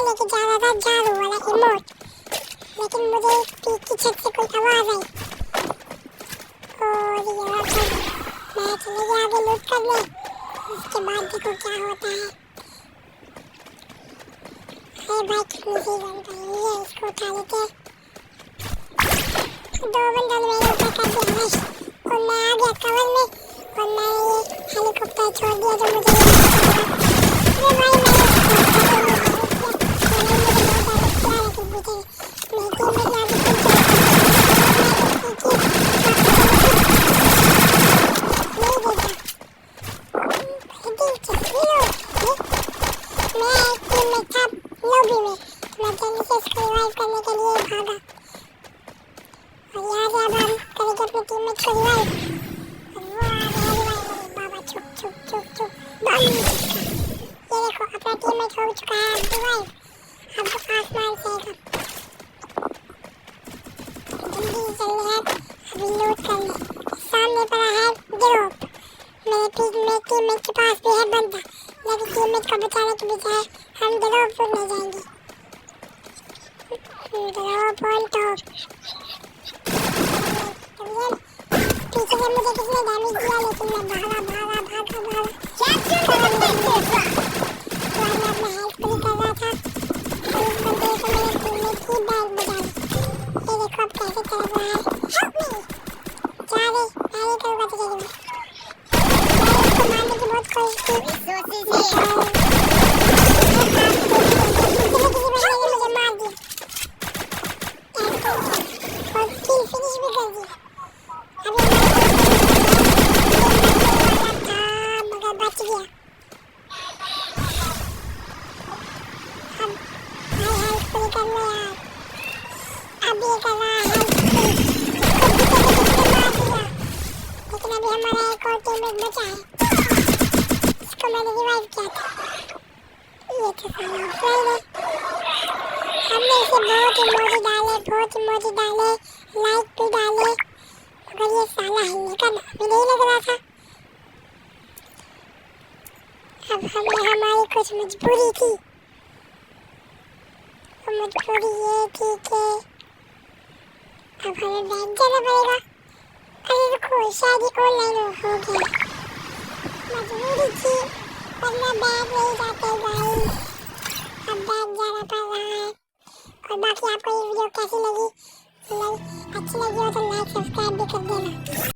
लेके जा रहा था झाड़ू वाला रिमोट, लेकिन मुझे पीठ की छत से कोई आवाज आई और यहाँ पर मैं चले गया आगे लूट करने। उसके बाद देखो क्या होता है। अरे भाई कितनी सी गन पड़ी है, इसको उठा लेते हैं। दो बंदों ने मेरे ऊपर कर दिया रश और मैं आ गया कवर में और मैं ये हेलीकॉप्टर छोड़ दिया जो मुझे अरे भाई लॉबी में मैं जल्दी से इसको रिवाइव करने के लिए भागा और यहाँ से अब हम करेंगे अपने टीममेट को रिवाइव। बाबा चुप चुप चुप चुप बम। ये देखो अपना टीममेट हो चुका है अब रिवाइव। अब तो आसमान से जल्दी जल्दी है अभी लूट कर ले। सामने पड़ा है ड्रॉप, मेरे टीममेट के पास भी है बंदा, लेकिन टीममेट को बचाने के बजाय हम ड्रॉप पर ले जाएंगे। Drop on top. पीछे से मुझे किसने डैमेज दिया लेकिन मैं भागा भागा भागा भागा मैं अपने हेल्थ को कर रहा था और उस बंदे से मेरे टीममेट की बैग बजा दी। ये देखो अब कैसे चल रहा है। हेल्प मी जा रे, मैं ये करूँगा तुझे मैं उसको मारने की बहुत कोशिश की मुझे मार दिया और किल फिनिश भी कर दिया। अभी मगर बच गया। अब भाई हेल्प पूरी कर लो यार। अब ये कर रहा है हेल्प पूरी, लेकिन अभी हमारा एक और टीममेट बचा है, इसको मैंने रिवाइव किया था। ये तो साला ऑफलाइन है। हमने इसे बहुत इमोजी डाले, लाइक भी डाले, मगर ये साला हिलने का नाम ही नहीं लग रहा था। अब हमारी कुछ मजबूरी थी, वो मजबूरी ये थी कि अब हमें बैंक जाना पड़ेगा। अरे रुको, शायद ये ऑनलाइन हो गया। मजबूरी थी वरना बैंक नहीं जाते भाई, अब बैंक जाना पड़ रहा है। और बाकी आपको ये वीडियो कैसी लगी? अच्छी लगी हो तो लाइक सब्सक्राइब भी कर देना।